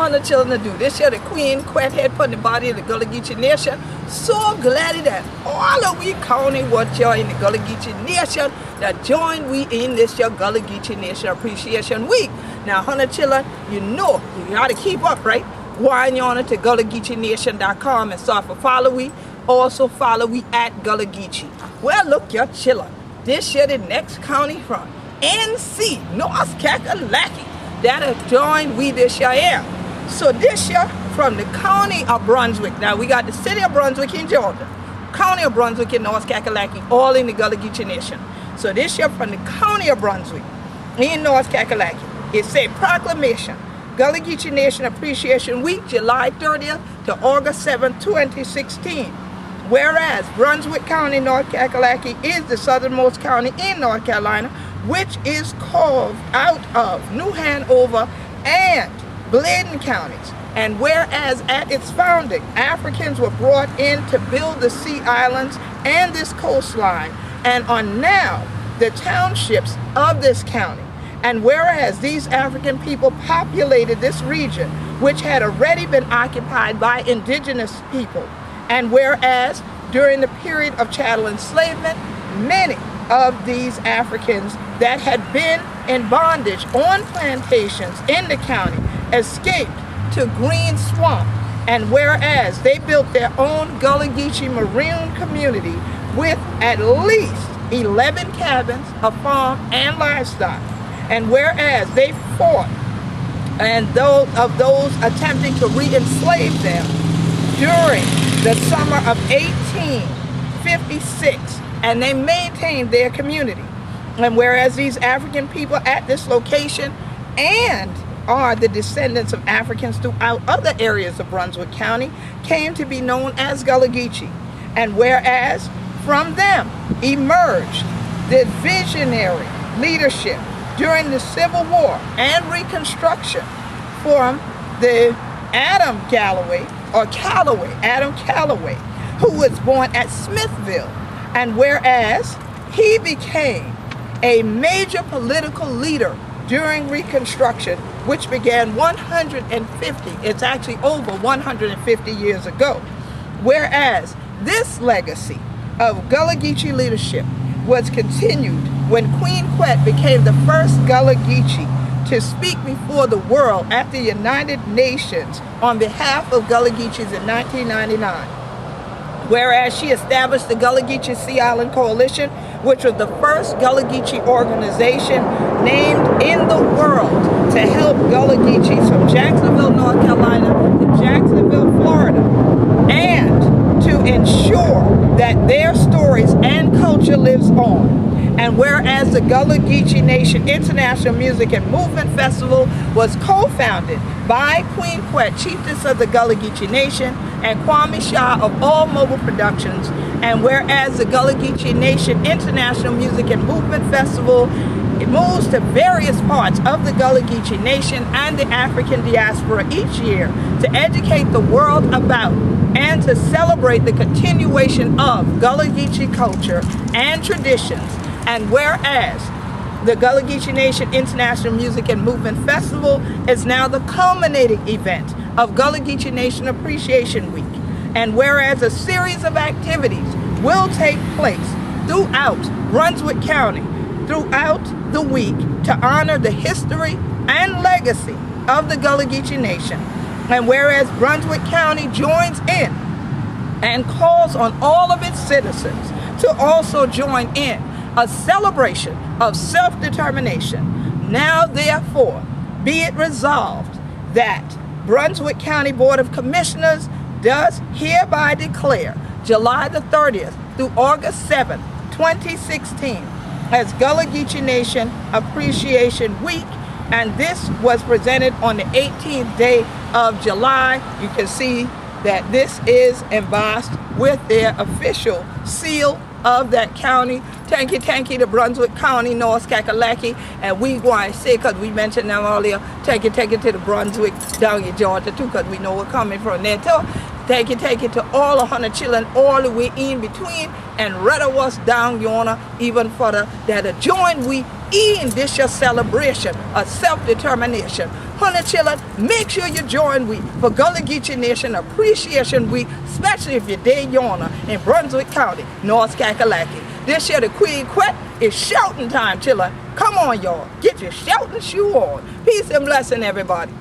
on the children to do. This year the Queen Quet had put the body of the Gullah Geechee Nation. So glad that all of we county what y'all in the Gullah Geechee Nation that join we in this year Gullah Geechee Nation Appreciation Week. Now, 100 children, you know, you gotta keep up, right? Why you on it to GullahGeecheeNation.com and start for follow we. Also follow we at Gullah Geechee. Well, look, your children. This year the next county from NC, North Kakalaki, that have joined we this year. So this year from the county of Brunswick. Now we got the city of Brunswick in Georgia, county of Brunswick in North Kakalaki, all in the Gullah Geechee Nation. So this year from the county of Brunswick in North Kakalaki, it's a proclamation, Gullah Geechee Nation Appreciation Week, July 30th to August 7th, 2016. Whereas Brunswick County, North Kakalaki is the southernmost county in North Carolina, which is carved out of New Hanover and Bladen counties. And whereas at its founding, Africans were brought in to build the sea islands and this coastline, and are now the townships of this county. And whereas these African people populated this region, which had already been occupied by indigenous people, and whereas during the period of chattel enslavement, many of these Africans that had been in bondage on plantations in the county escaped to Green Swamp, and whereas they built their own Gullah Geechee Maroon community with at least 11 cabins, a farm, and livestock, and whereas they fought and those attempting to re-enslave them during the summer of 1856, and they maintained their community. And whereas these African people at this location and are the descendants of Africans throughout other areas of Brunswick County came to be known as Gullah Geechee. And whereas from them emerged the visionary leadership during the Civil War and Reconstruction from the Adam Calloway, who was born at Smithville. And whereas he became a major political leader during Reconstruction, which began 150, it's actually over 150 years ago. Whereas this legacy of Gullah Geechee leadership was continued when Queen Quet became the first Gullah Geechee to speak before the world at the United Nations on behalf of Gullah Geechees in 1999. Whereas she established the Gullah Geechee Sea Island Coalition, which was the first Gullah Geechee organization named in the world to help Gullah Geechees from Jacksonville, North Carolina to Jacksonville, Florida, and to ensure that their stories and culture lives on. And whereas the Gullah Geechee Nation International Music and Movement Festival was co-founded by Queen Quet, chiefess of the Gullah Geechee Nation, and Kwame Shah of All Mobile Productions, and whereas the Gullah Geechee Nation International Music and Movement Festival, it moves to various parts of the Gullah Geechee Nation and the African diaspora each year to educate the world about and to celebrate the continuation of Gullah Geechee culture and traditions. And whereas the Gullah Geechee Nation International Music and Movement Festival is now the culminating event of Gullah Geechee Nation Appreciation Week. And whereas a series of activities will take place throughout Brunswick County throughout the week to honor the history and legacy of the Gullah Geechee Nation. And whereas Brunswick County joins in and calls on all of its citizens to also join in a celebration of self-determination, now therefore be it resolved that Brunswick County Board of Commissioners does hereby declare July the 30th through August 7th, 2016 as Gullah Geechee Nation Appreciation Week, and this was presented on the 18th day of July. You can see that this is embossed with their official seal of that county. Thank you to Brunswick County, North Kakalaki, and we going to say, because we mentioned them earlier, thank you to the Brunswick down in Georgia too, because we know we're coming from there too. Thank you to all 100 children all the way in between, and rather was down yonder even further that join we in this your celebration of self-determination. Honey children, make sure you join we for Gullah Geechee Nation Appreciation Week, especially if you're day yonder in Brunswick County, North Kakalaki. This year the Queen Quet is shouting time, children. Come on, y'all. Get your shouting shoe on. Peace and blessing, everybody.